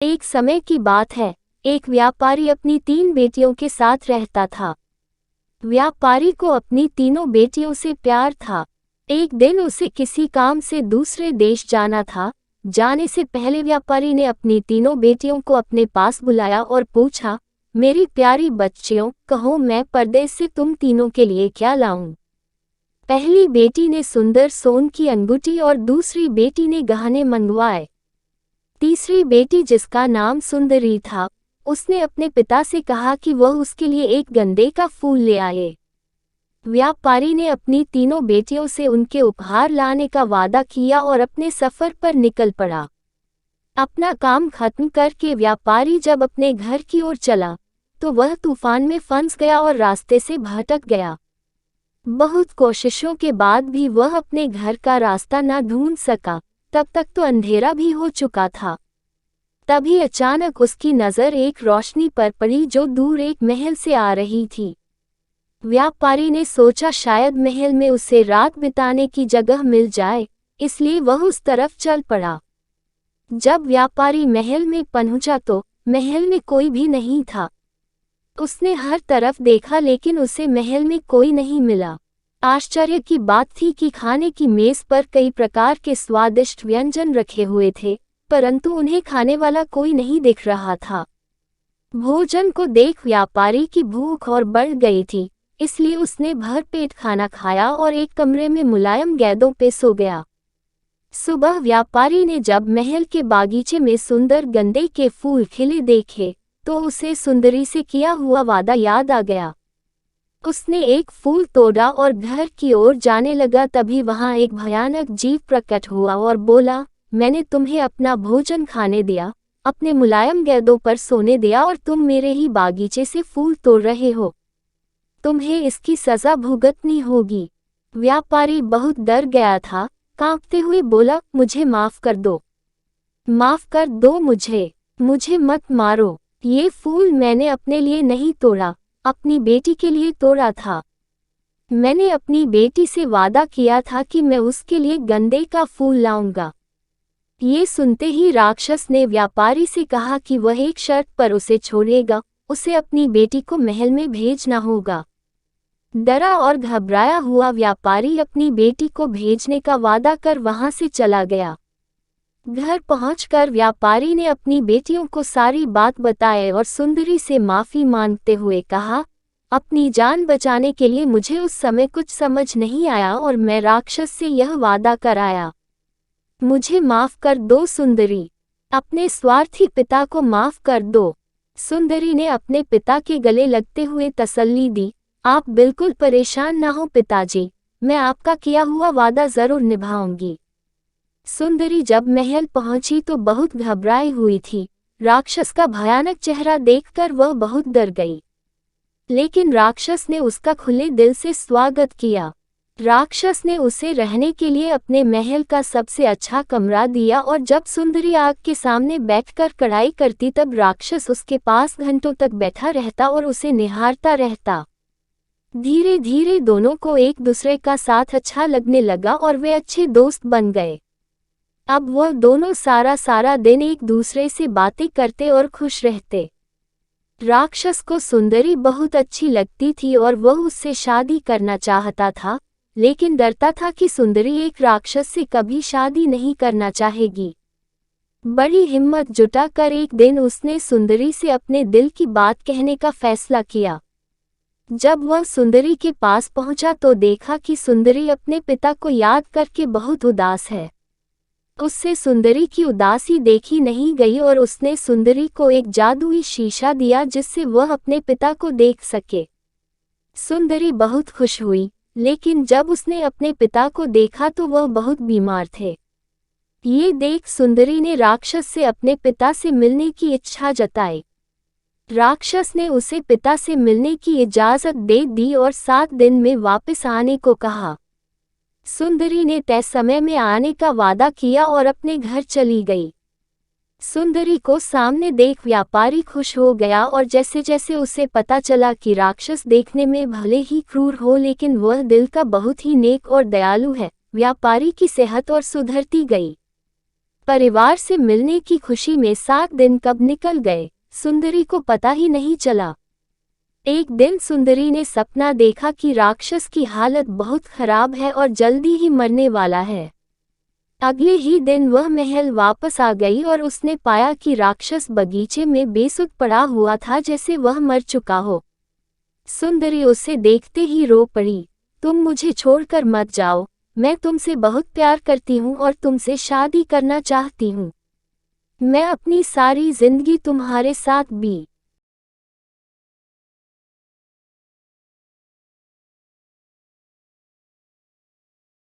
एक समय की बात है, एक व्यापारी अपनी 3 बेटियों के साथ रहता था। व्यापारी को अपनी तीनों बेटियों से प्यार था। एक दिन उसे किसी काम से दूसरे देश जाना था। जाने से पहले व्यापारी ने अपनी तीनों बेटियों को अपने पास बुलाया और पूछा, मेरी प्यारी बच्चियों, कहो मैं परदेश से तुम तीनों के लिए क्या लाऊं? पहली बेटी ने सुंदर सोन की अंगूठी और दूसरी बेटी ने गहने मंगवाए। तीसरी बेटी, जिसका नाम सुंदरी था, उसने अपने पिता से कहा कि वह उसके लिए एक गेंदे का फूल ले आए। व्यापारी ने अपनी तीनों बेटियों से उनके उपहार लाने का वादा किया और अपने सफर पर निकल पड़ा। अपना काम खत्म करके व्यापारी जब अपने घर की ओर चला, तो वह तूफान में फंस गया और रास्ते से भटक गया। बहुत कोशिशों के बाद भी वह अपने घर का रास्ता न ढूंढ सका। तब तक तो अंधेरा भी हो चुका था। तभी अचानक उसकी नज़र एक रोशनी पर पड़ी जो दूर एक महल से आ रही थी। व्यापारी ने सोचा शायद महल में उसे रात बिताने की जगह मिल जाए, इसलिए वह उस तरफ चल पड़ा। जब व्यापारी महल में पहुंचा तो महल में कोई भी नहीं था। उसने हर तरफ देखा लेकिन उसे महल में कोई नहीं मिला। आश्चर्य की बात थी कि खाने की मेज पर कई प्रकार के स्वादिष्ट व्यंजन रखे हुए थे, परंतु उन्हें खाने वाला कोई नहीं दिख रहा था। भोजन को देख व्यापारी की भूख और बढ़ गई थी, इसलिए उसने भरपेट खाना खाया और एक कमरे में मुलायम गेंदों पे सो गया। सुबह व्यापारी ने जब महल के बागीचे में सुंदर गेंदे के फूल खिले देखे, तो उसे सुंदरी से किया हुआ वादा याद आ गया। उसने एक फूल तोड़ा और घर की ओर जाने लगा। तभी वहां एक भयानक जीव प्रकट हुआ और बोला, मैंने तुम्हें अपना भोजन खाने दिया, अपने मुलायम गेंदों पर सोने दिया और तुम मेरे ही बागीचे से फूल तोड़ रहे हो। तुम्हें इसकी सजा भुगतनी होगी। व्यापारी बहुत डर गया था, कांपते हुए बोला, मुझे माफ कर दो, माफ कर दो मुझे मत मारो। ये फूल मैंने अपने लिए नहीं तोड़ा, अपनी बेटी के लिए तोड़ा था। मैंने अपनी बेटी से वादा किया था कि मैं उसके लिए गेंदे का फूल लाऊंगा। ये सुनते ही राक्षस ने व्यापारी से कहा कि वह एक शर्त पर उसे छोड़ेगा, उसे अपनी बेटी को महल में भेजना होगा। डरा और घबराया हुआ व्यापारी अपनी बेटी को भेजने का वादा कर वहां से चला गया। घर पहुंचकर व्यापारी ने अपनी बेटियों को सारी बात बताई और सुंदरी से माफी मांगते हुए कहा, अपनी जान बचाने के लिए मुझे उस समय कुछ समझ नहीं आया और मैं राक्षस से यह वादा कराया। मुझे माफ कर दो सुंदरी, अपने स्वार्थी पिता को माफ कर दो। सुंदरी ने अपने पिता के गले लगते हुए तसल्ली दी, आप बिल्कुल परेशान ना हो पिताजी, मैं आपका किया हुआ वादा जरूर निभाऊंगी। सुंदरी जब महल पहुंची तो बहुत घबराई हुई थी। राक्षस का भयानक चेहरा देखकर वह बहुत डर गई, लेकिन राक्षस ने उसका खुले दिल से स्वागत किया। राक्षस ने उसे रहने के लिए अपने महल का सबसे अच्छा कमरा दिया और जब सुंदरी आग के सामने बैठकर कढ़ाई करती तब राक्षस उसके पास घंटों तक बैठा रहता और उसे निहारता रहता। धीरे धीरे दोनों को एक दूसरे का साथ अच्छा लगने लगा और वे अच्छे दोस्त बन गए। अब वह दोनों सारा दिन एक दूसरे से बातें करते और खुश रहते। राक्षस को सुंदरी बहुत अच्छी लगती थी और वह उससे शादी करना चाहता था, लेकिन डरता था कि सुंदरी एक राक्षस से कभी शादी नहीं करना चाहेगी। बड़ी हिम्मत जुटाकर एक दिन उसने सुंदरी से अपने दिल की बात कहने का फैसला किया। जब वह सुंदरी के पास पहुंचा तो देखा कि सुंदरी अपने पिता को याद करके बहुत उदास है। उससे सुंदरी की उदासी देखी नहीं गई और उसने सुंदरी को एक जादुई शीशा दिया जिससे वह अपने पिता को देख सके। सुंदरी बहुत खुश हुई, लेकिन जब उसने अपने पिता को देखा तो वह बहुत बीमार थे। ये देख सुंदरी ने राक्षस से अपने पिता से मिलने की इच्छा जताई। राक्षस ने उसे पिता से मिलने की इजाजत दे दी और 7 दिन में वापस आने को कहा। सुंदरी ने तय समय में आने का वादा किया और अपने घर चली गई। सुंदरी को सामने देख व्यापारी खुश हो गया और जैसे जैसे उसे पता चला कि राक्षस देखने में भले ही क्रूर हो लेकिन वह दिल का बहुत ही नेक और दयालु है, व्यापारी की सेहत और सुधरती गई। परिवार से मिलने की खुशी में 7 दिन कब निकल गए, सुंदरी को पता ही नहीं चला। एक दिन सुंदरी ने सपना देखा कि राक्षस की हालत बहुत खराब है और जल्दी ही मरने वाला है। अगले ही दिन वह महल वापस आ गई और उसने पाया कि राक्षस बगीचे में बेसुध पड़ा हुआ था, जैसे वह मर चुका हो। सुंदरी उसे देखते ही रो पड़ी। तुम मुझे छोड़कर मत जाओ, मैं तुमसे बहुत प्यार करती हूँ और तुमसे शादी करना चाहती हूँ। मैं अपनी सारी जिंदगी तुम्हारे साथ